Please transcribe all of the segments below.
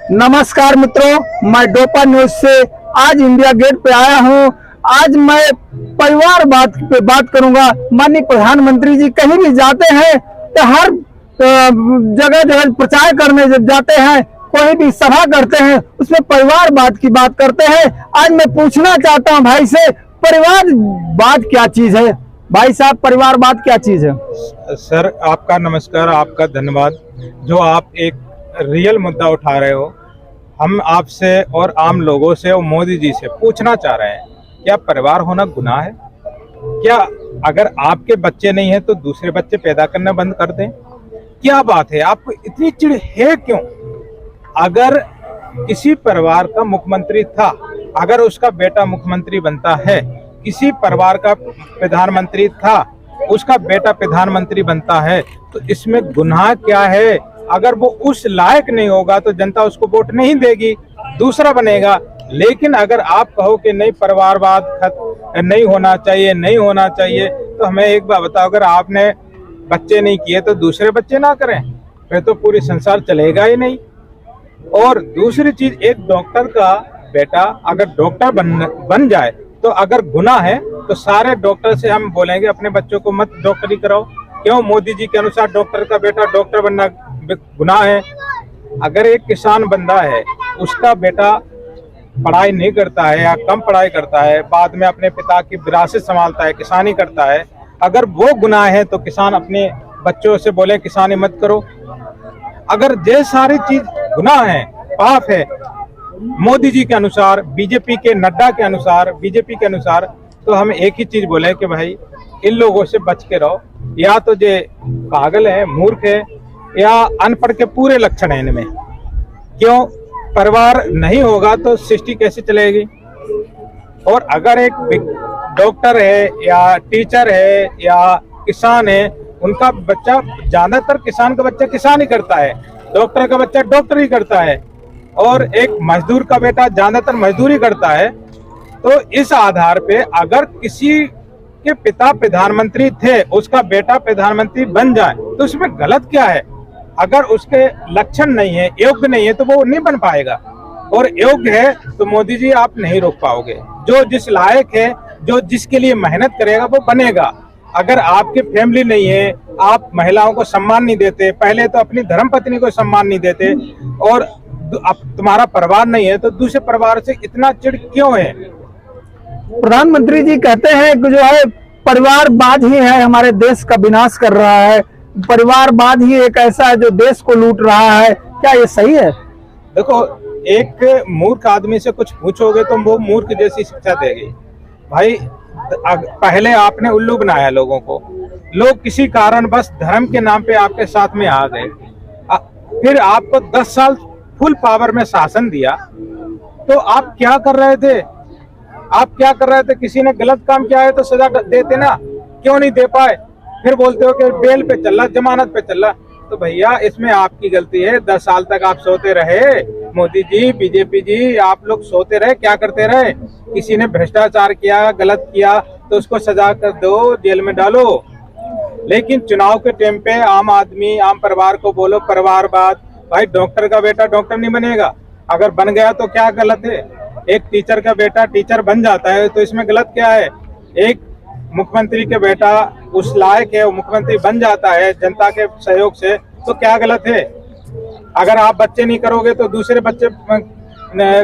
नमस्कार मित्रों, मैं डोपा न्यूज से आज इंडिया गेट पे आया हूँ। आज मैं परिवार पे बात करूंगा। माननीय प्रधानमंत्री जी कहीं भी जाते हैं तो हर जगह जगह प्रचार करने जब जाते हैं, कोई भी सभा करते हैं, उसमें परिवार की बात करते हैं। आज मैं पूछना चाहता हूँ भाई से, परिवारवाद क्या चीज है? भाई साहब, परिवारवाद क्या चीज है? सर, आपका नमस्कार, आपका धन्यवाद जो आप एक रियल मुद्दा उठा रहे हो। हम आपसे और आम लोगों से और मोदी जी से पूछना चाह रहे हैं, क्या परिवार होना गुनाह है? क्या अगर आपके बच्चे नहीं है तो दूसरे बच्चे पैदा करना बंद कर दें? क्या बात है, आपको इतनी चिढ़ है क्यों? अगर किसी परिवार का मुख्यमंत्री था, अगर उसका बेटा मुख्यमंत्री बनता है, किसी परिवार का प्रधानमंत्री था, उसका बेटा प्रधानमंत्री बनता है, तो इसमें गुनाह क्या है? अगर वो उस लायक नहीं होगा तो जनता उसको वोट नहीं देगी, दूसरा बनेगा। लेकिन अगर आप कहो कि नहीं, परिवारवाद नहीं होना चाहिए, नहीं होना चाहिए, तो हमें एक बात बताओ, अगर आपने बच्चे नहीं किए तो दूसरे बच्चे ना करें, फिर तो पूरी संसार चलेगा ही नहीं। और दूसरी चीज, एक डॉक्टर का बेटा अगर डॉक्टर बन जाए तो अगर गुनाह है तो सारे डॉक्टर से हम बोलेंगे अपने बच्चों को मत डॉक्टरी कराओ। क्यों? मोदी जी के अनुसार डॉक्टर का बेटा डॉक्टर बनना गुनाह है। अगर एक किसान बंदा है, उसका बेटा पढ़ाई नहीं करता है या कम पढ़ाई करता है, बाद में अपने पिता की विरासत संभालता है, किसानी करता है, अगर वो गुनाह है तो किसान अपने बच्चों से बोले किसानी मत करो। अगर ये सारी चीज गुनाह है, पाप है मोदी जी के अनुसार, बीजेपी के नड्डा के अनुसार, बीजेपी के अनुसार, तो हम एक ही चीज बोले कि भाई इन लोगों से बच के रहो। या तो ये पागल है, मूर्ख है, या अनपढ़ के पूरे लक्षण है इनमें। क्यों? परिवार नहीं होगा तो सृष्टि कैसे चलेगी? और अगर एक डॉक्टर है या टीचर है या किसान है, उनका बच्चा, ज्यादातर किसान का बच्चा किसान ही करता है, डॉक्टर का बच्चा डॉक्टर ही करता है, और एक मजदूर का बेटा ज्यादातर मजदूरी करता है। तो इस आधार पे अगर किसी के पिता प्रधानमंत्री थे, उसका बेटा प्रधानमंत्री बन जाए तो उसमें गलत क्या है? अगर उसके लक्षण नहीं है, योग्य नहीं है, तो वो नहीं बन पाएगा। और योग्य है तो मोदी जी आप नहीं रोक पाओगे। जो जिस लायक है, जो जिसके लिए मेहनत करेगा वो बनेगा। अगर आपकी फैमिली नहीं है, आप महिलाओं को सम्मान नहीं देते, पहले तो अपनी धर्मपत्नी को सम्मान नहीं देते, और अब तुम्हारा परिवार नहीं है तो दूसरे परिवार से इतना चिढ़ क्यों है? प्रधानमंत्री जी कहते हैं कि जो है परिवारवाद ही है हमारे देश का विनाश कर रहा है, परिवारवाद ही एक ऐसा है जो देश को लूट रहा है। क्या ये सही है? देखो, एक मूर्ख आदमी से कुछ पूछोगे तो वो मूर्ख जैसी शिक्षा देगी। भाई, पहले आपने उल्लू बनाया लोगों को, लोग किसी कारण बस धर्म के नाम पे आपके साथ में आ गए, फिर आपको 10 साल फुल पावर में शासन दिया, तो आप क्या कर रहे थे? आप क्या कर रहे थे? किसी ने गलत काम किया है तो सजा देते ना, क्यों नहीं दे पाए? फिर बोलते हो कि बेल पे चल रहा, जमानत पे चल रहा। तो भैया, इसमें आपकी गलती है। 10 साल तक आप सोते रहे, मोदी जी, बीजेपी जी, आप लोग सोते रहे, क्या करते रहे? किसी ने भ्रष्टाचार किया, गलत किया, तो उसको सजा कर दो, जेल में डालो। लेकिन चुनाव के टाइम पे आम आदमी, आम परिवार को बोलो परिवारवाद। भाई, डॉक्टर का बेटा डॉक्टर नहीं बनेगा, अगर बन गया तो क्या गलत है? एक टीचर का बेटा टीचर बन जाता है तो इसमें गलत क्या है? एक मुख्यमंत्री के बेटा उस लायक है, वो मुख्यमंत्री बन जाता है जनता के सहयोग से, तो क्या गलत है? अगर आप बच्चे नहीं करोगे तो दूसरे बच्चे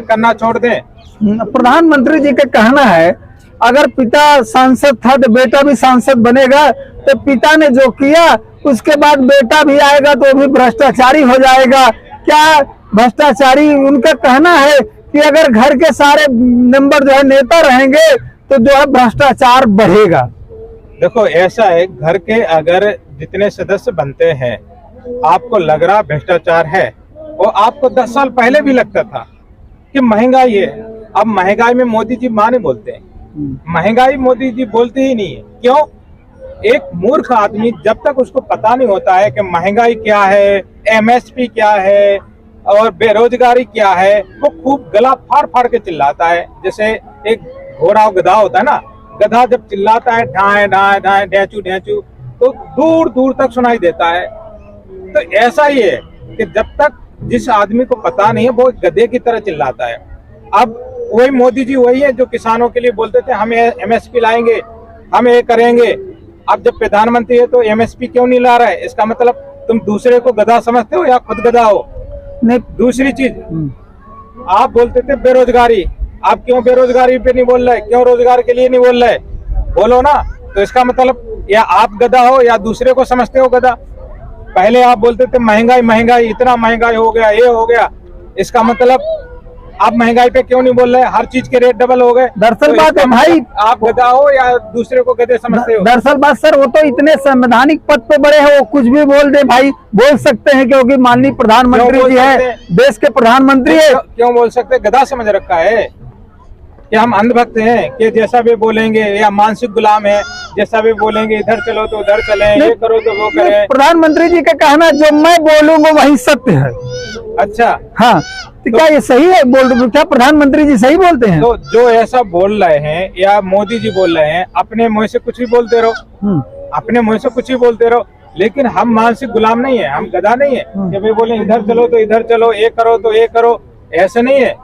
करना छोड़ दें। प्रधानमंत्री जी का कहना है अगर पिता सांसद था तो बेटा भी सांसद बनेगा, तो पिता ने जो किया उसके बाद बेटा भी आएगा तो भी भ्रष्टाचारी हो जाएगा। क्या भ्रष्टाचारी? उनका कहना है कि अगर घर के सारे मेंबर जो है नेता रहेंगे तो जो है भ्रष्टाचार बढ़ेगा। देखो, ऐसा है, घर के अगर जितने सदस्य बनते हैं, आपको लग रहा भ्रष्टाचार है, और आपको 10 साल पहले भी लगता था कि महंगाई है। अब महंगाई में मोदी जी मां नहीं बोलते हैं, महंगाई मोदी जी बोलते ही नहीं है। क्यों? एक मूर्ख आदमी, जब तक उसको पता नहीं होता है कि महंगाई क्या है, MSP क्या है और बेरोजगारी क्या है, वो खूब गला फाड़ फाड़ के चिल्लाता है। जैसे एक घोड़ा गधा होता है ना, गधा जब चिल्लाता है ढाए ढाए ढाए ढेंचू ढेंचू, तो दूर दूर तक सुनाई देता है। तो ऐसा ही है कि जब तक जिस आदमी को पता नहीं है वो गधे की तरह चिल्लाता है। अब वही मोदी जी वही है जो किसानों के लिए बोलते थे हम एमएसपी लाएंगे, हम ये करेंगे। अब जब प्रधानमंत्री है तो एमएसपी क्यों नहीं ला रहा है? इसका मतलब तुम दूसरे को गधा समझते हो या खुद गधा हो? नहीं। दूसरी चीज, आप बोलते थे बेरोजगारी, आप क्यों बेरोजगारी पे नहीं बोल रहे? क्यों रोजगार के लिए नहीं बोल रहे? बोलो ना। तो इसका मतलब या आप गधा हो या दूसरे को समझते हो गधा। पहले आप बोलते थे महंगाई महंगाई, इतना महंगाई हो गया, ये हो गया। इसका मतलब आप महंगाई पे क्यों नहीं बोल रहे? हर चीज के रेट डबल हो गए। दरअसल बात है भाई, आप गधा हो या दूसरे को गधे समझते हो? दरअसल बात सर, वो तो इतने संवैधानिक पद पे बड़े हैं, वो कुछ भी बोल दे भाई, बोल सकते हैं क्योंकि माननीय प्रधानमंत्री जी है, देश के प्रधानमंत्री है। क्यों बोल सकते? गधा समझ रखा है कि हम अंधभक्त हैं कि जैसा भी बोलेंगे, या मानसिक गुलाम है, जैसा भी बोलेंगे इधर चलो तो उधर चले, ये करो तो वो करें। प्रधानमंत्री जी का कहना जो मैं बोलूंगा वही सत्य है। अच्छा, हाँ, तो क्या ये सही है? क्या प्रधानमंत्री जी सही बोलते हैं? तो जो ऐसा बोल रहे हैं या मोदी जी बोल रहे हैं, अपने मुंह से कुछ भी बोलते रहो, अपने मुंह से कुछ भी बोलते रहो, लेकिन हम मानसिक गुलाम नहीं है, हम गधा नहीं है कि भाई बोले इधर चलो तो इधर चलो, ये करो तो ये करो, ऐसे नहीं है।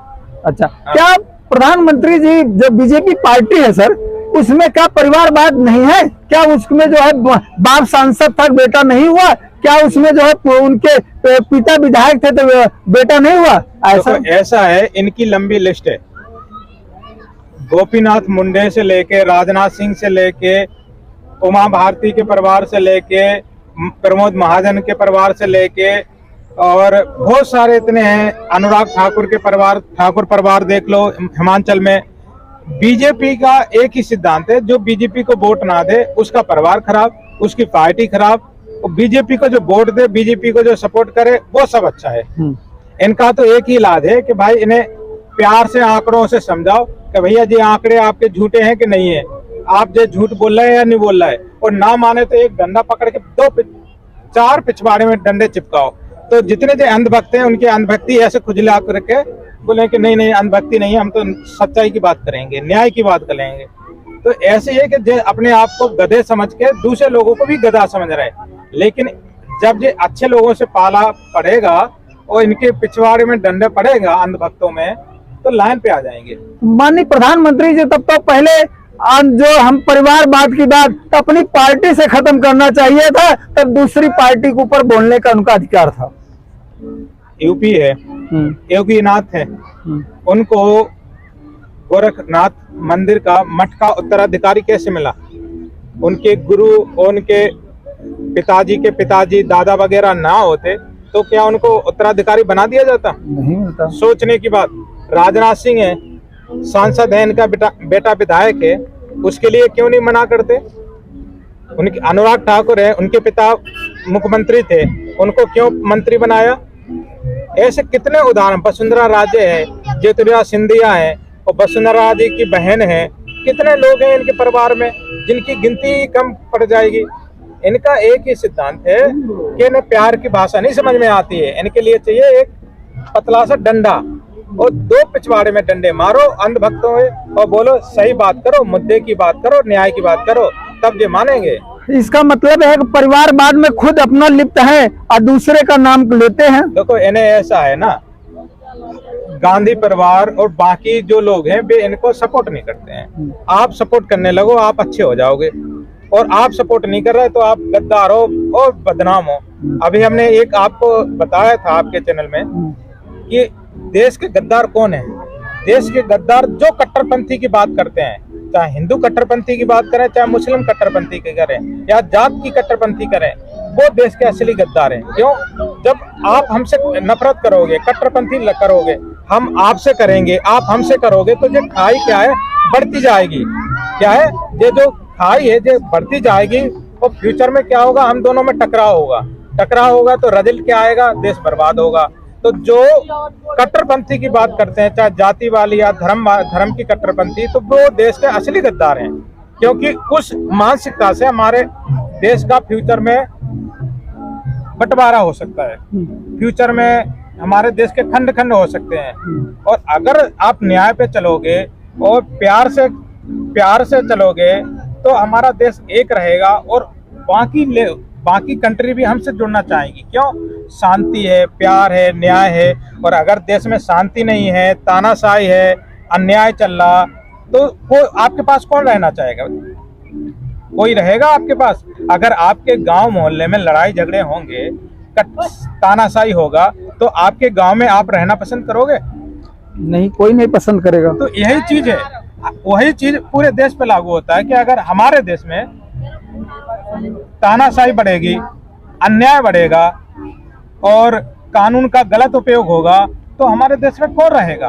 अच्छा, क्या प्रधानमंत्री जी जो बीजेपी पार्टी है सर, उसमें क्या परिवारवाद नहीं है? क्या उसमें जो है बाप सांसद था बेटा नहीं हुआ? क्या उसमें जो है उनके पिता विधायक थे तो बेटा नहीं हुआ? ऐसा है, इनकी लंबी लिस्ट है। गोपीनाथ मुंडे से लेके, राजनाथ सिंह से लेके, उमा भारती के परिवार से लेके, प्रमोद महाजन के परिवार से लेके, और बहुत सारे इतने हैं। अनुराग ठाकुर के परिवार, ठाकुर परिवार देख लो हिमाचल में। बीजेपी का एक ही सिद्धांत है, जो बीजेपी को वोट ना दे उसका परिवार खराब, उसकी पार्टी खराब, और बीजेपी को जो वोट दे, बीजेपी को जो सपोर्ट करे वो सब अच्छा है। इनका तो एक ही इलाज है कि भाई इन्हें प्यार से आंकड़ों से समझाओ कि भैया जी आंकड़े आपके झूठे हैं कि नहीं है, आप जो झूठ बोल रहे हैं या नहीं बोल रहे हैं। और ना माने तो एक डंडा पकड़ के 4 पिछवाड़े में डंडे चिपकाओ। तो जितने जो अंधभक्त हैं उनकी अंधभक्ति ऐसे खुजला करके बोले कि नहीं नहीं अंधभक्ति नहीं है, हम तो सच्चाई की बात करेंगे, न्याय की बात करेंगे। तो ऐसे है कि अपने आप को गधे समझ के दूसरे लोगों को भी गधा समझ रहे हैं। लेकिन जब ये अच्छे लोगों से पाला पड़ेगा और इनके पिछवाड़े में डंडे पड़ेगा अंधभक्तों में, तो लाइन पे आ जाएंगे। माननीय प्रधानमंत्री जी तब तो पहले जो हम परिवारवाद की बात तो अपनी पार्टी से खत्म करना चाहिए था, तब दूसरी पार्टी के ऊपर बोलने का उनका अधिकार था। यूपी है, योगी नाथ है, उनको गोरखनाथ मंदिर का मठ का उत्तराधिकारी कैसे मिला? उनके गुरु, उनके पिताजी के पिताजी, दादा वगैरह ना होते तो क्या उनको उत्तराधिकारी बना दिया जाता? नहीं होता। सोचने की बात। राजनाथ सिंह है, सांसद है, इनका बेटा विधायक है, उसके लिए क्यों नहीं मना करते? उनके अनुराग ठाकुर है, उनके पिता मुख्यमंत्री थे, उनको क्यों मंत्री बनाया? ऐसे कितने उदाहरण। वसुंधरा राजे है, ज्योतिरादित्य सिंधिया है, और वसुंधरा राजे की बहन है। कितने लोग हैं इनके परिवार में जिनकी गिनती कम पड़ जाएगी। इनका एक ही सिद्धांत है कि इन्हें प्यार की भाषा नहीं समझ में आती है, इनके लिए चाहिए एक पतला सा डंडा और 2 पिछवाड़े में डंडे मारो अंधभक्तों में और बोलो सही बात करो, मुद्दे की बात करो, न्याय की बात करो, तब ये मानेंगे। इसका मतलब है कि परिवारवाद में खुद अपना लिप्त है और दूसरे का नाम लेते हैं। देखो इन्हें ऐसा है ना, गांधी परिवार और बाकी जो लोग हैं वे इनको सपोर्ट नहीं करते हैं। आप सपोर्ट करने लगो, आप अच्छे हो जाओगे, और आप सपोर्ट नहीं कर रहे तो आप गद्दार हो और बदनाम हो। अभी हमने एक आपको बताया था आपके चैनल में कि देश के गद्दार कौन है। देश के गद्दार जो कट्टरपंथी की बात करते हैं, चाहे हिंदू कट्टरपंथी की बात करें, चाहे मुस्लिम कट्टरपंथी की करें, या जात की कट्टरपंथी करें, वो देश के असली गद्दार हैं। क्यों? जब आप हमसे नफरत करोगे, कट्टरपंथी करोगे, हम आपसे करेंगे, आप हमसे करोगे, तो ये खाई क्या है बढ़ती जाएगी। क्या है ये जो खाई है ये बढ़ती जाएगी, और फ्यूचर में क्या होगा, हम दोनों में टकराव होगा। टकराव होगा तो रिजल्ट क्या आएगा? देश बर्बाद होगा। तो जो कट्टरपंथी की बात करते हैं, चाहे जाति वाली या धर्म की कट्टरपंथी, तो वो देश के असली गद्दार हैं। क्योंकि उस मानसिकता से हमारे देश का फ्यूचर में बंटवारा हो सकता है, फ्यूचर में हमारे देश के खंड खंड हो सकते हैं। और अगर आप न्याय पे चलोगे और प्यार से चलोगे तो हमारा देश एक रहेगा, और बाकी बाकी कंट्री भी हमसे जुड़ना चाहेंगी। क्यों? शांति है, प्यार है, न्याय है। और अगर देश में शांति नहीं है, तानाशाही है, अन्याय चल रहा, तो आपके पास कौन रहना चाहेगा? कोई रहेगा आपके पास? अगर आपके गांव मोहल्ले में लड़ाई झगड़े होंगे, तानाशाही होगा, तो आपके गांव में आप रहना पसंद करोगे? नहीं, कोई नहीं पसंद करेगा। तो यही चीज है, वही चीज पूरे देश पे लागू होता है कि अगर हमारे देश में तानाशाही बढ़ेगी, अन्याय बढ़ेगा और कानून का गलत उपयोग होगा, तो हमारे देश में कौन रहेगा?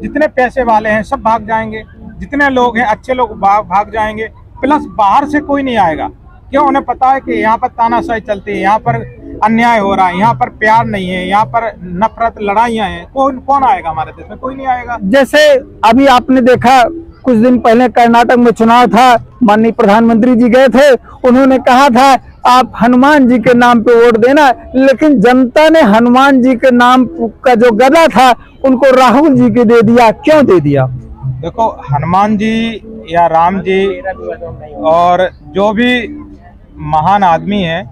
जितने पैसे वाले हैं सब भाग जाएंगे, जितने लोग हैं अच्छे लोग भाग जाएंगे, प्लस बाहर से कोई नहीं आएगा। क्यों? उन्हें पता है कि यहाँ पर तानाशाही चलती है, यहाँ पर अन्याय हो रहा है, यहाँ पर प्यार नहीं है, यहाँ पर नफरत, लड़ाइयाँ हैं। कौन आएगा हमारे देश में? कोई नहीं आएगा। जैसे अभी आपने देखा, कुछ दिन पहले कर्नाटक में चुनाव था, माननीय प्रधानमंत्री जी गए थे, उन्होंने कहा था आप हनुमान जी के नाम पे वोट देना, लेकिन जनता ने हनुमान जी के नाम का जो गदा था उनको राहुल जी के दे दिया। क्यों दे दिया? देखो, हनुमान जी या राम जी और जो भी महान आदमी है,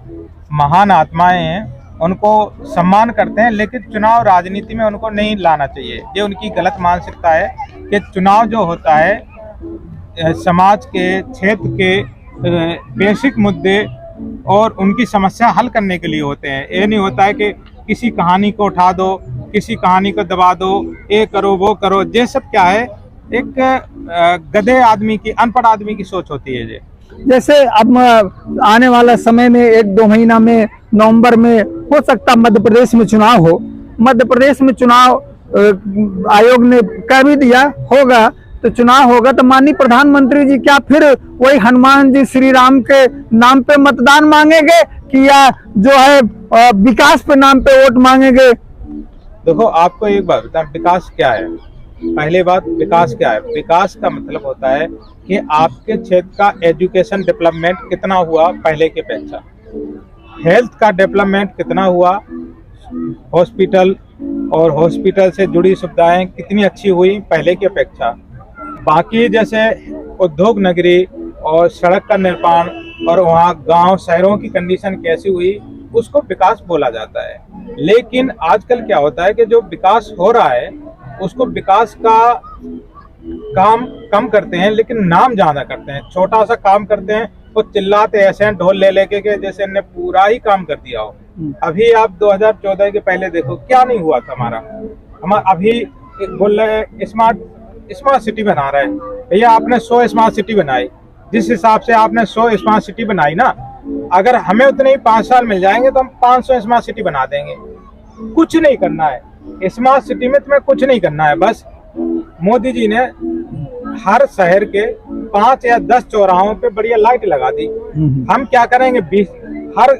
महान आत्माएं हैं, उनको सम्मान करते हैं, लेकिन चुनाव राजनीति में उनको नहीं लाना चाहिए। ये उनकी गलत मानसिकता है कि चुनाव जो होता है समाज के, क्षेत्र के बेसिक मुद्दे और उनकी समस्या हल करने के लिए होते हैं। ये नहीं होता है कि किसी कहानी को उठा दो, किसी कहानी को दबा दो, ये करो वो करो। ये सब क्या है? एक गधे आदमी की, अनपढ़ आदमी की सोच होती है। ये जैसे अब आने वाला समय में 1-2 महीना में, नवंबर में हो सकता मध्य प्रदेश में चुनाव हो। मध्य प्रदेश में चुनाव आयोग ने कह भी दिया होगा, तो चुनाव होगा तो माननीय प्रधानमंत्री जी क्या फिर वही हनुमान जी श्री राम के नाम पे मतदान मांगेंगे कि या जो है विकास पे नाम पे वोट मांगेंगे? देखो, आपको एक बात बताएं, विकास क्या है? पहले बात, विकास क्या है? विकास का मतलब होता है कि आपके क्षेत्र का एजुकेशन डेवलपमेंट कितना हुआ पहले की अपेक्षा, हेल्थ का डेवलपमेंट कितना हुआ, हॉस्पिटल और हॉस्पिटल से जुड़ी सुविधाएं कितनी अच्छी हुई पहले की अपेक्षा। बाकी जैसे उद्योग नगरी और सड़क का निर्माण और वहाँ गांव शहरों की कंडीशन कैसी हुई, उसको विकास बोला जाता है। लेकिन आजकल क्या होता है कि जो विकास हो रहा है उसको विकास का काम कम करते हैं, लेकिन नाम ज्यादा करते हैं। छोटा सा काम करते हैं तो चिल्लाते ऐसे हैं ढोल ले लेके के जैसे इन्हें पूरा ही काम कर दिया हो। अभी आप 2014 के पहले देखो क्या नहीं हुआ था हमारा अभी बोल रहे हैं स्मार्ट सिटी बना रहे हैं। भैया, आपने 100 स्मार्ट सिटी बनाई, जिस हिसाब से आपने 100 स्मार्ट सिटी बनाई ना, अगर हमें उतने ही 5 साल मिल जाएंगे तो हम 500 स्मार्ट सिटी बना देंगे। कुछ नहीं करना है स्मार्ट सिटी में, तुम्हें कुछ नहीं करना है। बस मोदी जी ने हर शहर के 5 या 10 चौराहों पे बढ़िया लाइट लगा दी। हम क्या करेंगे? 20 हर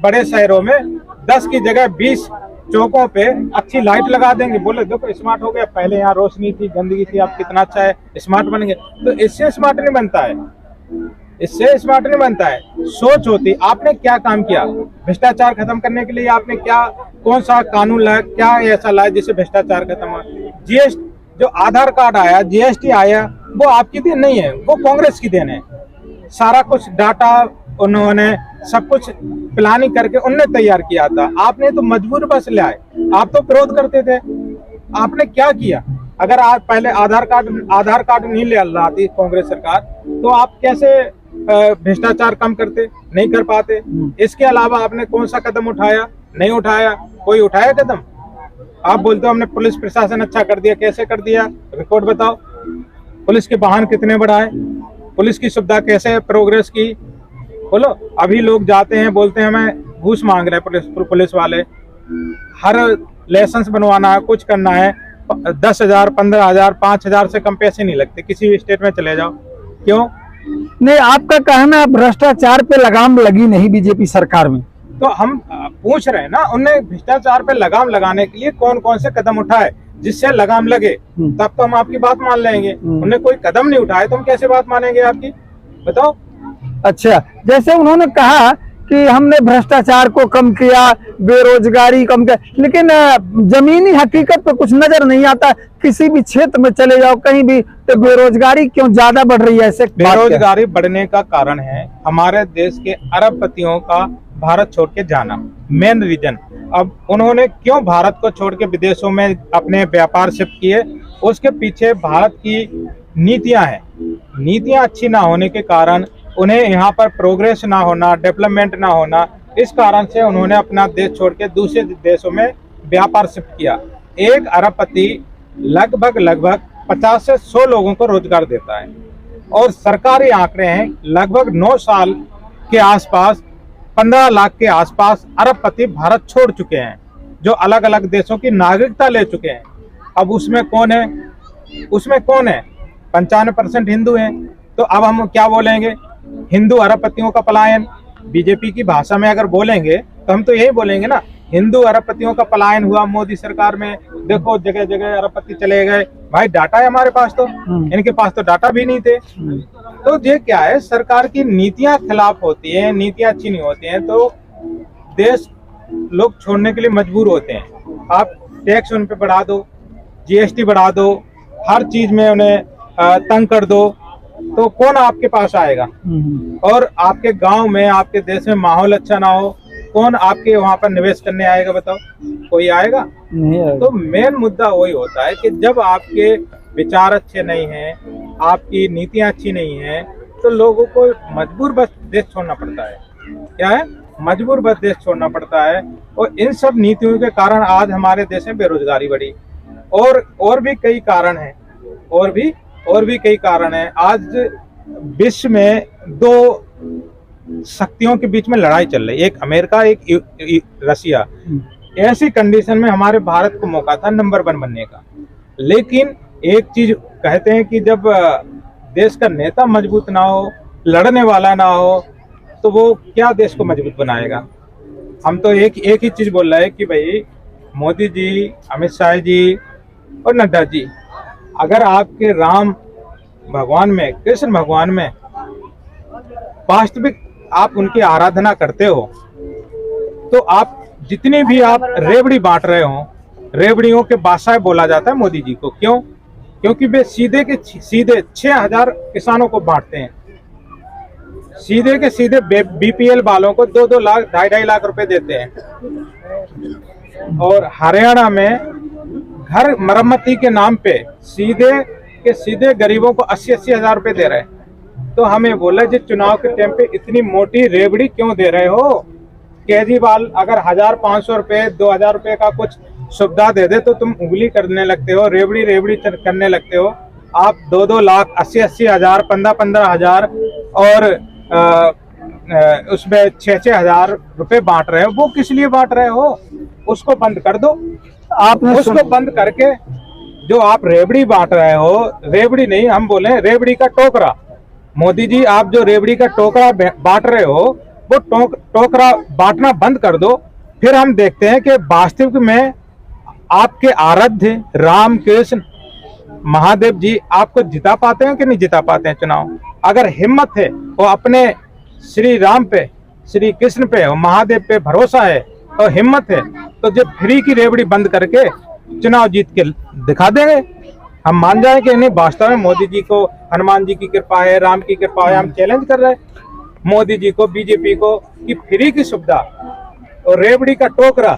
बड़े शहरों में 10 की जगह 20 चौकों पे अच्छी लाइट लगा देंगे। बोले देखो स्मार्ट हो गया, पहले यहाँ रोशनी थी, गंदगी थी, अब कितना अच्छा है, स्मार्ट बन गए। तो इससे स्मार्ट नहीं बनता है, इससे स्मार्ट नहीं बनता है। सोच होती, आपने क्या काम किया भ्रष्टाचार खत्म करने के लिए? आपने क्या, कौन सा कानून लाया, क्या ऐसा लाया जिससे भ्रष्टाचार खत्म हुआ? जीएसटी, जो आधार कार्ड आया, जीएसटी आया, वो आपकी देन नहीं है, वो कांग्रेस की देन है। सारा कुछ डाटा उन्होंने सब कुछ प्लानिंग करके उनने तैयार किया था। आपने तो मजबूर बस ले आए, आप तो विरोध करते थे। आपने क्या किया? अगर आप पहले आधार कार्ड नहीं ले लाती कांग्रेस सरकार, तो आप कैसे भ्रष्टाचार कम करते? नहीं कर पाते। इसके अलावा आपने कौन सा कदम उठाया? नहीं उठाया। कोई उठाया कदम? आप बोलते हो हमने पुलिस प्रशासन अच्छा कर दिया। कैसे कर दिया? रिकॉर्ड बताओ। पुलिस के वाहन कितने बढ़ाए? पुलिस की सुविधा कैसे प्रोग्रेस की? बोलो। अभी लोग जाते हैं, बोलते हैं हमें घूस मांग रहे हैं पुलिस वाले। हर लाइसेंस बनवाना है, कुछ करना है, 10,000, 15,000, 5,000 से कम पैसे नहीं लगते। किसी भी स्टेट में चले जाओ। क्यों नहीं? आपका कहना भ्रष्टाचार पे लगाम लगी नहीं बीजेपी सरकार में। तो हम पूछ रहे हैं ना, उन्हें भ्रष्टाचार पे लगाम लगाने के लिए कौन कौन से कदम उठाए जिससे लगाम लगे, तब तो हम आपकी बात मान लेंगे। उन्हें कोई कदम नहीं उठाए तो हम कैसे बात मानेंगे आपकी? बताओ। अच्छा, जैसे उन्होंने कहा कि हमने भ्रष्टाचार को कम किया, बेरोजगारी कम किया, लेकिन जमीनी हकीकत पे कुछ नजर नहीं आता। किसी भी क्षेत्र में चले जाओ कहीं भी, तो बेरोजगारी क्यों ज्यादा बढ़ रही है? ऐसे बेरोजगारी बढ़ने का कारण है हमारे देश के अरबपतियों का भारत छोड़ के जाना, मेन रीजन। अब उन्होंने क्यों भारत को छोड़ के विदेशों में अपने व्यापार शिफ्ट किए, उसके पीछे भारत की नीतियां हैं। नीतियां अच्छी ना होने के कारण उन्हें यहाँ पर प्रोग्रेस ना होना, डेवलपमेंट ना होना, इस कारण से उन्होंने अपना देश छोड़ के दूसरे देशों में व्यापार शिफ्ट किया। एक अरबपति लगभग 50 से 100 लोगों को रोजगार देता है, और सरकारी आंकड़े हैं लगभग 9 साल के आसपास 15 लाख के आसपास अरबपति भारत छोड़ चुके हैं, जो अलग अलग देशों की नागरिकता ले चुके हैं। अब उसमें कौन है? 95% हिंदू हैं। तो अब हम क्या बोलेंगे? हिंदू अरबपतियों का पलायन। बीजेपी की भाषा में अगर बोलेंगे तो हम तो यही बोलेंगे ना, हिंदू अरबपतियों का पलायन हुआ मोदी सरकार में। देखो जगह जगह अरबपति चले गए। भाई डाटा है हमारे पास, तो इनके पास तो डाटा भी नहीं थे। तो ये क्या है, सरकार की नीतियां खिलाफ होती है, नीतियां अच्छी नहीं होती हैं तो देश लोग छोड़ने के लिए मजबूर होते हैं। आप टैक्स उन पे बढ़ा दो, जीएसटी बढ़ा दो, हर चीज में उन्हें तंग कर दो, तो कौन आपके पास आएगा? और आपके गांव में, आपके देश में माहौल अच्छा ना हो, कौन आपके वहां पर निवेश करने आएगा? बताओ, कोई आएगा? नहीं आएगा। तो मेन मुद्दा वही होता है कि जब आपके विचार अच्छे नहीं हैं, आपकी नीतियां अच्छी नहीं हैं, तो लोगों को मजबूर बस देश छोड़ना पड़ता है। क्या है? मजबूर बस देश छोड़ना पड़ता है। और इन सब नीतियों के कारण आज हमारे देश में बेरोजगारी बढ़ी, और भी कई कारण हैं, और भी कई कारण हैं। आज विश्व में 2 शक्तियों के बीच में लड़ाई चल रही है, एक अमेरिका, एक रसिया। ऐसी कंडीशन में हमारे भारत को मौका था नंबर 1 बनने का। लेकिन एक चीज कहते हैं कि जब देश का नेता मजबूत ना हो, लड़ने वाला ना हो, तो वो क्या देश को मजबूत बनाएगा? हम तो एक ही चीज बोल रहे हैं कि भाई मोदी जी, अमित शाह जी और नड्डा जी, अगर आपके राम भगवान में, कृष्ण भगवान में वास्तविक आप उनकी आराधना करते हो, तो आप जितनी भी आप रेवड़ी बांट रहे हो, रेवड़ियों के बादशाह बोला जाता है मोदी जी को। क्यों? क्योंकि वे सीधे 6000 किसानों को बांटते हैं, सीधे के सीधे बीपीएल वालों को 2-2 लाख, 2.5 लाख रुपए देते हैं। और हरियाणा में घर मरम्मती के नाम पे सीधे के सीधे गरीबों को 80-80 हजार रुपए दे रहे हैं। तो हमें बोला जी चुनाव के टाइम पे इतनी मोटी रेवड़ी क्यों दे रहे हो? केजरीवाल अगर 1500 रुपए, 2000 रुपए का कुछ सुविधा दे दे तो तुम उंगली करने लगते हो, रेवड़ी करने लगते हो। आप 2-2 लाख, 80-80 हजार, 15-15 हजार और उसमें 6-6 हजार रुपए बांट रहे हो। वो किस लिए बांट रहे हो? उसको बंद कर दो। आपने उसको बंद करके जो आप रेवड़ी बांट रहे हो, रेवड़ी नहीं, हम बोले रेवड़ी का टोकरा। मोदी जी, आप जो रेवड़ी का टोकरा बांट रहे हो, वो टोकरा बांटना बंद कर दो। फिर हम देखते हैं कि वास्तविक में आपके आराध्य राम कृष्ण महादेव जी आपको जिता पाते हैं कि नहीं जिता पाते हैं चुनाव? अगर हिम्मत है, वो अपने श्री राम पे, श्री कृष्ण पे और महादेव पे भरोसा है और हिम्मत है, तो जो फ्री की रेवड़ी बंद करके चुनाव जीत के दिखा देंगे। हम मान जाए कि नहीं वास्तव में मोदी जी को, हनुमान जी की कृपा है, राम की कृपा है। हम चैलेंज कर रहे हैं मोदी जी को, बीजेपी को, कि फ्री की सुविधा और रेवड़ी का टोकरा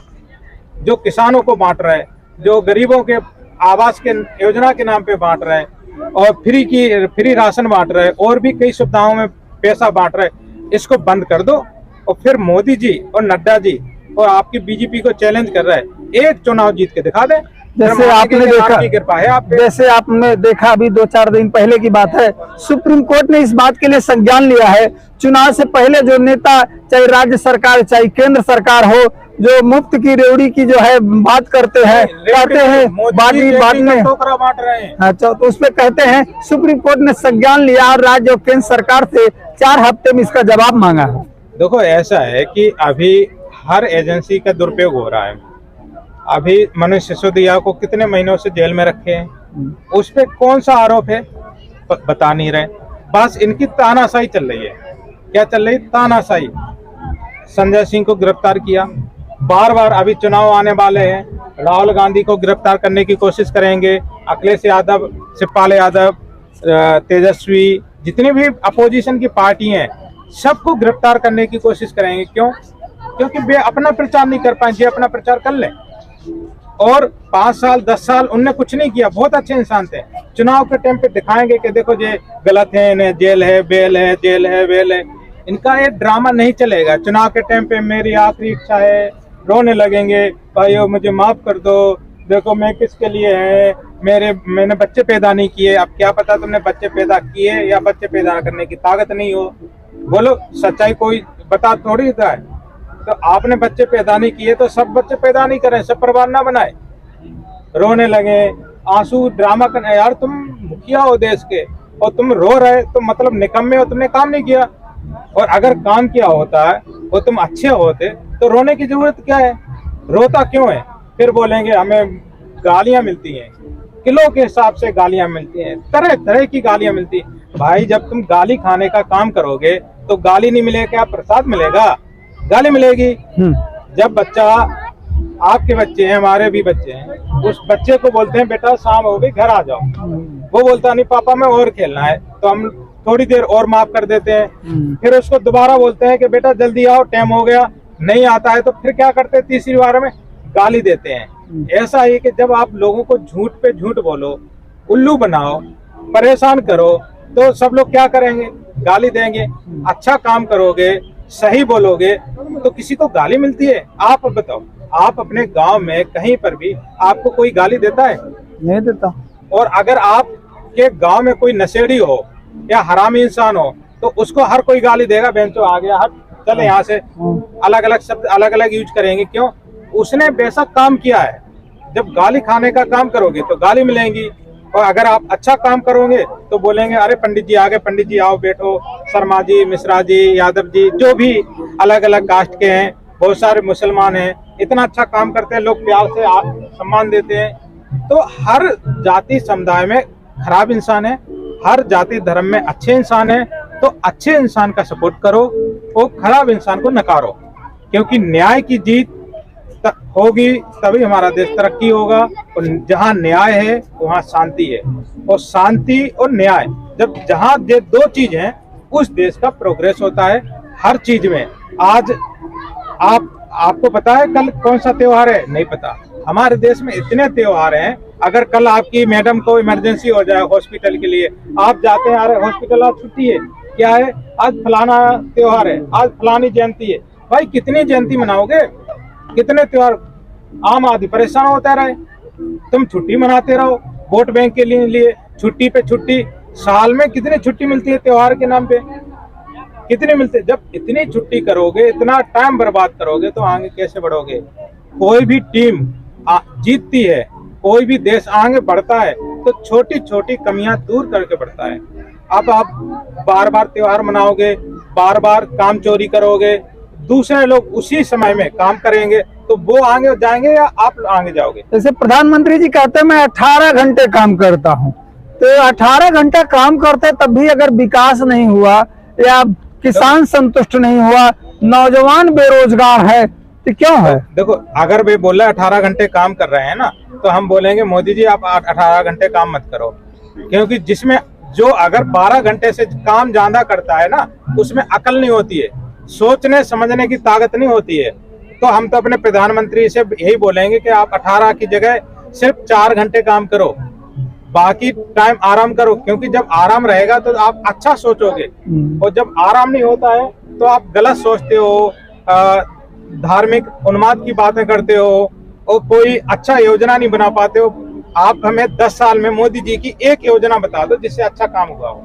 जो किसानों को बांट रहे हैं, जो गरीबों के आवास के योजना के नाम पे बांट रहे हैं, और फ्री राशन बांट रहे हैं, और भी कई सुविधाओं में पैसा बांट रहे हैं, इसको बंद कर दो। और फिर मोदी जी और नड्डा जी और आपकी बीजेपी को चैलेंज कर रहा है, एक चुनाव जीत के दिखा दे। जैसे आपने देखा, कृपा है आप, जैसे आपने देखा अभी 2-4 दिन पहले की बात है, सुप्रीम कोर्ट ने इस बात के लिए संज्ञान लिया है, चुनाव से पहले जो नेता, चाहे राज्य सरकार चाहे केंद्र सरकार हो, जो मुफ्त की रेवड़ी की जो है बात करते हैं, कहते हैं बाद में टोकरा बांट रहे हैं। अच्छा, तो उसमें कहते हैं सुप्रीम कोर्ट ने संज्ञान लिया और राज्य और केंद्र सरकार से 4 हफ्ते में इसका जवाब मांगा है। देखो ऐसा है कि अभी हर एजेंसी का दुरुपयोग हो रहा है। अभी मनीष सिसोदिया को कितने महीनों से जेल में रखे हैं, उस पे कौन सा आरोप है बता नहीं रहे। बस इनकी तानाशाही चल रही है। क्या चल रही? तानाशाही। संजय सिंह को गिरफ्तार किया, बार बार अभी चुनाव आने वाले हैं, राहुल गांधी को गिरफ्तार करने की कोशिश करेंगे, अखिलेश यादव, शिवपाल यादव, तेजस्वी, जितनी भी अपोजिशन की पार्टी हैं सबको गिरफ्तार करने की कोशिश करेंगे। क्यों? क्योंकि वे अपना प्रचार नहीं कर पाए, ये अपना प्रचार कर लें। और 5 साल 10 साल उनने कुछ नहीं किया, बहुत अच्छे इंसान थे। चुनाव के टाइम पे दिखाएंगे कि देखो ये गलत है, इन्हें जेल है, बेल है, जेल है, बेल है। इनका ये ड्रामा नहीं चलेगा। चुनाव के टाइम पे मेरी आखिरी इच्छा है, रोने लगेंगे, भाइयों मुझे माफ कर दो, देखो मैं किसके लिए है, मैंने बच्चे पैदा नहीं किए। अब क्या पता तुमने बच्चे पैदा किए या बच्चे पैदा करने की ताकत नहीं हो, बोलो सच्चाई कोई बता थोड़ी देता है। तो आपने बच्चे पैदा नहीं किए तो सब बच्चे पैदा नहीं करें, सब परिवार ना बनाए। रोने लगे, आंसू ड्रामा करने। यार तुम मुखिया हो देश के और तुम रो रहे तो मतलब निकम्मे हो, तुमने काम नहीं किया। और अगर काम किया होता है और तुम अच्छे होते तो रोने की जरूरत क्या है, रोता क्यों है? फिर बोलेंगे हमें गालियां मिलती हैं, किलो के हिसाब से गालियां मिलती हैं, तरह तरह की गालियां मिलती हैं। भाई जब तुम गाली खाने का काम करोगे तो गाली नहीं मिलेगा, क्या प्रसाद मिलेगा? गाली मिलेगी। जब बच्चा, आपके बच्चे हैं, हमारे भी बच्चे हैं, उस बच्चे को बोलते हैं बेटा शाम हो गई घर आ जाओ, वो बोलता नहीं पापा मैं और खेलना है, तो हम थोड़ी देर और माफ कर देते हैं। फिर उसको दोबारा बोलते हैं कि बेटा जल्दी आओ टाइम हो गया, नहीं आता है तो फिर क्या करते हैं, तीसरी बार में गाली देते हैं। ऐसा ही कि जब आप लोगों को झूठ पे झूठ बोलो, उल्लू बनाओ, परेशान करो तो सब लोग क्या करेंगे, गाली देंगे। अच्छा काम करोगे, सही बोलोगे तो किसी को गाली मिलती है? आप बताओ, आप अपने गांव में कहीं पर भी आपको कोई गाली देता है? नहीं देता। और अगर आपके गांव में कोई नशेड़ी हो या हरामी इंसान हो तो उसको हर कोई गाली देगा, बेंचो आ गया, हट चले यहाँ से। अलग अलग शब्द अलग अलग यूज करेंगे। क्यों? उसने बेशक काम किया है। जब गाली खाने का काम करोगे तो गाली मिलेंगी, और अगर आप अच्छा काम करोगे तो बोलेंगे अरे पंडित जी आ गए, पंडित जी आओ बैठो, शर्मा जी, मिश्रा जी, यादव जी, जो भी अलग अलग कास्ट के हैं, बहुत सारे मुसलमान हैं, इतना अच्छा काम करते हैं, लोग प्यार से सम्मान देते हैं। तो हर जाति समुदाय में खराब इंसान है, हर जाति धर्म में अच्छे इंसान है। तो अच्छे इंसान का सपोर्ट करो और खराब इंसान को नकारो, क्योंकि न्याय की जीत होगी तभी हमारा देश तरक्की होगा। और जहाँ न्याय है वहाँ शांति है, और शांति और न्याय जहाँ ये दो चीज हैं उस देश का प्रोग्रेस होता है हर चीज में। आज आपको पता है कल कौन सा त्योहार है? नहीं पता। हमारे देश में इतने त्योहार हैं, अगर कल आपकी मैडम को इमरजेंसी हो जाए हॉस्पिटल के लिए, आप जाते हैं, अरे हॉस्पिटल आज छुट्टी है, क्या है आज फलाना त्योहार है, आज फलानी जयंती है। भाई कितनी जयंती मनाओगे, कितने त्योहार? आम आदमी परेशान होता रहे, तुम छुट्टी मनाते रहो वोट बैंक के लिए छुट्टी पे छुट्टी। साल में कितनी छुट्टी मिलती है त्योहार के नाम पे? कितनी मिलती है? जब इतनी छुट्टी करोगे, इतना टाइम बर्बाद करोगे तो आगे कैसे बढ़ोगे? कोई भी टीम जीतती है, कोई भी देश आगे बढ़ता है तो छोटी छोटी कमियां दूर करके बढ़ता है। अब आप बार बार त्योहार मनाओगे, बार बार काम चोरी करोगे, दूसरे लोग उसी समय में काम करेंगे तो वो आगे जाएंगे या आप आगे जाओगे? जैसे प्रधानमंत्री जी कहते हैं मैं 18 घंटे काम करता हूँ, तो 18 घंटा काम करते तब भी अगर विकास नहीं हुआ या किसान संतुष्ट नहीं हुआ, नौजवान बेरोजगार है तो क्यों है? देखो अगर वे बोल रहे 18 घंटे काम कर रहे हैं ना, तो हम बोलेंगे मोदी जी आप 18 घंटे काम मत करो, क्योंकि जिसमें जो अगर 12 घंटे से काम ज्यादा करता है ना, उसमें अकल नहीं होती है, सोचने समझने की ताकत नहीं होती है। तो हम तो अपने प्रधानमंत्री से यही बोलेंगे कि आप 18 की जगह सिर्फ 4 घंटे काम करो, बाकी टाइम आराम करो, क्योंकि जब आराम रहेगा तो आप अच्छा सोचोगे, और जब आराम नहीं होता है तो आप गलत सोचते हो, धार्मिक उन्माद की बातें करते हो और कोई अच्छा योजना नहीं बना पाते हो। आप हमें 10 साल में मोदी जी की एक योजना बता दो जिससे अच्छा काम हुआ हो।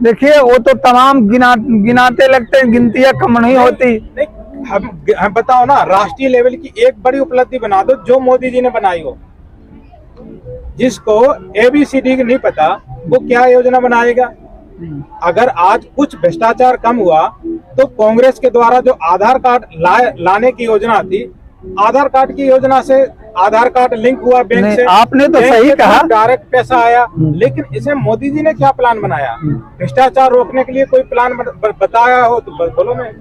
देखिए वो तो तमाम गिनाते लगते हैं, गिनतियां कम नहीं होती। हम बताओ ना, राष्ट्रीय लेवल की एक बड़ी उपलब्धि बना दो जो मोदी जी ने बनाई हो। जिसको ABCD नहीं पता वो क्या योजना बनाएगा? अगर आज कुछ भ्रष्टाचार कम हुआ तो कांग्रेस के द्वारा जो आधार कार्ड लाने की योजना थी, आधार कार्ड की योजना से आधार कार्ड लिंक हुआ बैंक से, आपने तो सही कहा, डायरेक्ट पैसा आया। लेकिन इसे मोदी जी ने क्या प्लान बनाया? भ्रष्टाचार रोकने के लिए कोई प्लान बताया हो तो बोलो। मैं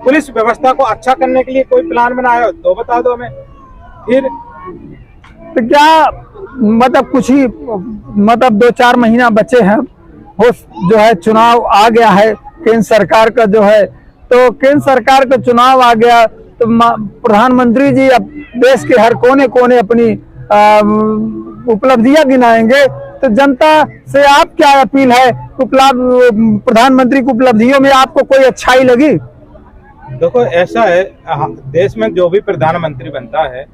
पुलिस व्यवस्था को अच्छा करने के लिए कोई प्लान बनाया हो तो बता दो हमें। फिर तो क्या मतलब कुछ ही मतलब 2-4 महीना बचे हैं, हो जो है चुनाव आ गया है केंद्र सरकार का जो है, तो केंद्र सरकार का चुनाव आ गया तो प्रधानमंत्री जी अब देश के हर कोने कोने अपनी उपलब्धियां गिनाएंगे, तो जनता से आप क्या अपील है? प्रधानमंत्री की उपलब्धियों में आपको कोई अच्छाई लगी? देखो ऐसा है, देश में जो भी प्रधानमंत्री बनता है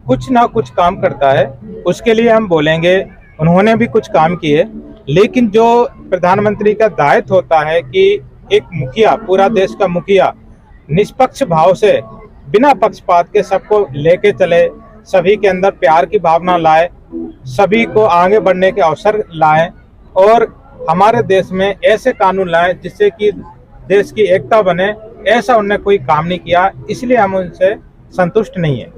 कुछ ना कुछ काम करता है, उसके लिए हम बोलेंगे उन्होंने भी कुछ काम किए, लेकिन जो प्रधानमंत्री का दायित्व होता है कि एक मुखिया, पूरा देश का मुखिया निष्पक्ष भाव से बिना पक्षपात के सबको लेके चले, सभी के अंदर प्यार की भावना लाए, सभी को आगे बढ़ने के अवसर लाए और हमारे देश में ऐसे कानून लाए जिससे कि देश की एकता बने, ऐसा उन्होंने कोई काम नहीं किया, इसलिए हम उनसे संतुष्ट नहीं है।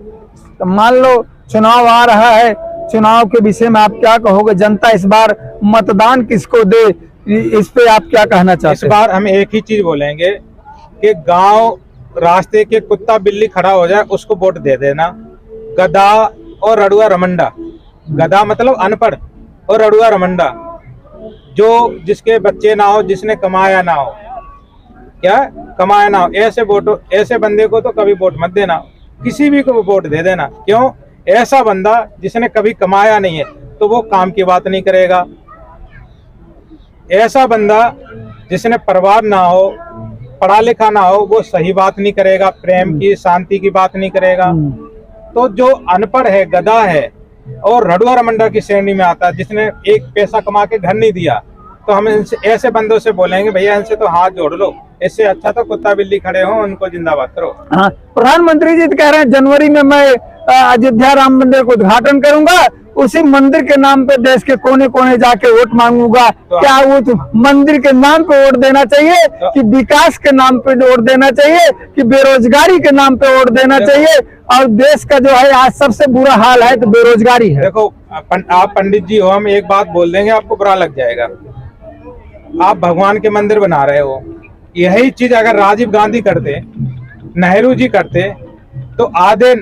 तो मान लो चुनाव आ रहा है, चुनाव के विषय में आप क्या कहोगे? जनता इस बार मतदान किसको दे, इस पे आप क्या कहना चाहते हैं? इस बार हम एक ही चीज बोलेंगे कि गांव रास्ते के कुत्ता बिल्ली खड़ा हो जाए उसको वोट दे देना। गधा और रड़ुआ रमंडा, गधा मतलब अनपढ़ और रड़ुआ रमंडा जो जिसके बच्चे ना हो, जिसने कमाया ना हो, क्या कमाया ना हो, ऐसे बंदे को तो कभी वोट मत देना, किसी भी को वोट दे देना। क्यों? ऐसा बंदा जिसने कभी कमाया नहीं है तो वो काम की बात नहीं करेगा, ऐसा बंदा जिसने परिवार ना हो, पढ़ा लिखा ना हो, वो सही बात नहीं करेगा, प्रेम की शांति की बात नहीं करेगा। तो जो अनपढ़ है, गधा है और रड़ुआ रमंडा की श्रेणी में आता है, जिसने एक पैसा कमा के घर नहीं दिया, तो हम ऐसे बंदों से बोलेंगे भैया इनसे तो हाथ जोड़ लो, इससे अच्छा तो कुत्ता बिल्ली खड़े हो उनको जिंदाबाद करो। हाँ, प्रधानमंत्री जी तो कह रहे हैं जनवरी में मैं अयोध्या राम मंदिर का उद्घाटन करूंगा, उसी मंदिर के नाम पे देश के कोने कोने जाके वोट मांगूंगा। तो क्या वो तो मंदिर के नाम पे वोट देना चाहिए कि विकास के नाम पे वोट देना चाहिए कि बेरोजगारी के नाम पे वोट देना चाहिए? और देश का जो है आज सबसे बुरा हाल है तो बेरोजगारी है। देखो आप पंडित जी हो, हम एक बात बोल देंगे आपको बुरा लग जाएगा। आप भगवान के मंदिर बना रहे हो, यही चीज अगर राजीव गांधी करते, नेहरू जी करते, तो आधे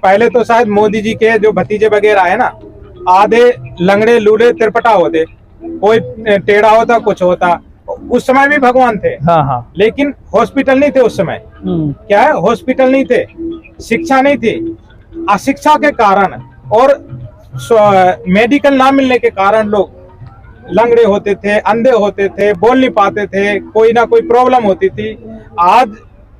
पहले तो शायद मोदी जी के जो भतीजे वगैरह है ना, आधे लंगड़े लूले तिरपटा होते, कोई टेढ़ा होता कुछ होता। उस समय भी भगवान थे। हाँ हाँ। लेकिन हॉस्पिटल नहीं थे उस समय। क्या है? हॉस्पिटल नहीं थे, शिक्षा नहीं थी। अशिक्षा के कारण और मेडिकल ना मिलने के कारण लोग लंगड़े होते थे, अंधे होते थे, बोल नहीं पाते थे, कोई ना कोई प्रॉब्लम होती थी। आज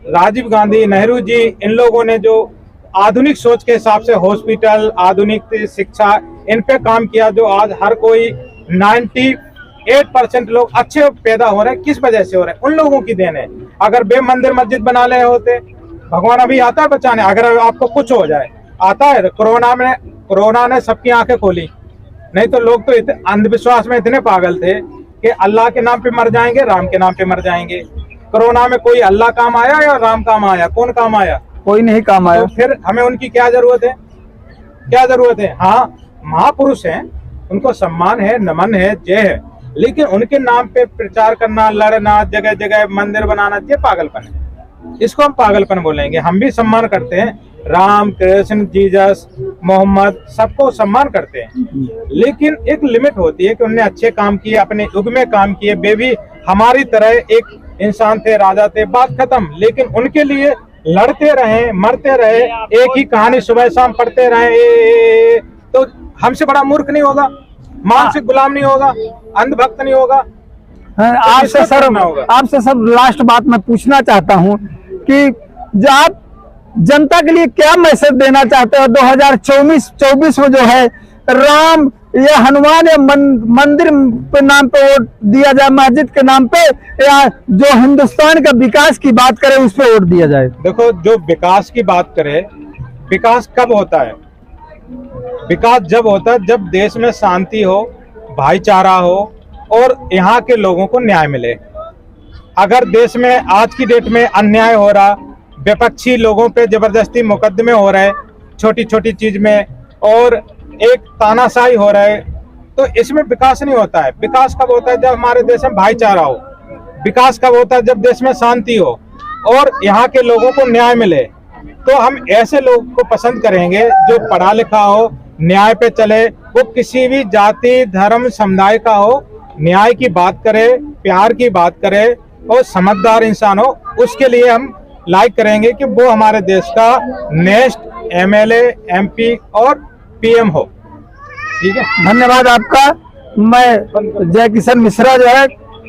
राजीव गांधी, नेहरू जी, इन लोगों ने जो आधुनिक सोच के हिसाब से हॉस्पिटल, आधुनिक शिक्षा, इन पे काम किया, जो आज हर कोई 98% लोग अच्छे पैदा हो रहे हैं। किस वजह से हो रहे हैं? उन लोगों की देन है। अगर बे मंदिर मस्जिद बना ले होते, भगवान अभी आता है बचाने, अगर आपको कुछ हो जाए आता है। कोरोना ने सबकी आंखें खोली, नहीं तो लोग तो अंधविश्वास में इतने पागल थे कि अल्लाह के नाम पे मर जाएंगे, राम के नाम पे मर जाएंगे। कोरोना में कोई अल्लाह काम आया या राम काम आया? कौन काम आया? कोई नहीं काम आया। तो फिर हमें उनकी क्या जरूरत है? क्या जरूरत है? हाँ, महापुरुष हैं, उनको सम्मान है, नमन है, जय है, लेकिन उनके नाम पे प्रचार करना, लड़ना, जगह जगह मंदिर बनाना, ये पागलपन है। इसको हम पागलपन बोलेंगे। हम भी सम्मान करते हैं, राम, कृष्ण, जीसस, मोहम्मद, सबको सम्मान करते हैं, लेकिन एक लिमिट होती है कि उन्होंने अच्छे काम किए, अपने युग में काम किए। वे भी हमारी तरह एक इंसान थे, राजा थे, बात खत्म। लेकिन उनके लिए लड़ते रहे, मरते रहे, एक ही कहानी सुबह शाम पढ़ते रहे, तो हमसे बड़ा मूर्ख नहीं होगा, मानसिक गुलाम नहीं होगा, अंधभक्त नहीं होगा। आपसे सर लास्ट बात मैं पूछना चाहता हूं कि जो आप जनता के लिए क्या मैसेज देना चाहते हो? 2024 में जो है राम या हनुमान या मंदिर के नाम पे वोट दिया जाए, मस्जिद के नाम पे, या जो हिंदुस्तान का विकास की बात करे उस पे वोट दिया जाए? देखो, जो विकास की बात करे, विकास कब होता है? विकास जब होता है जब देश में शांति हो, भाईचारा हो और यहाँ के लोगों को न्याय मिले। अगर देश में आज की डेट में अन्याय हो रहा, विपक्षी लोगों पे जबरदस्ती मुकदमे हो रहे छोटी छोटी चीज में, और एक तानाशाही हो रहा है, तो इसमें विकास नहीं होता है। विकास कब होता है? जब हमारे देश में भाईचारा हो। विकास कब होता है? जब देश में शांति हो। और यहाँ के लोगों को न्याय मिले, तो हम ऐसे लोग को पसंद करेंगे जो पढ़ा लिखा हो, न्याय पे चले, वो किसी भी जाति धर्म समुदाय का हो, न्याय की बात करे, प्यार की बात करे और समझदार इंसान हो। उसके लिए हम लाइक करेंगे कि वो हमारे देश का नेक्स्ट एमएलए, एमपी और पीएम हो। ठीक है, धन्यवाद आपका। मैं जय किशन मिश्रा जो है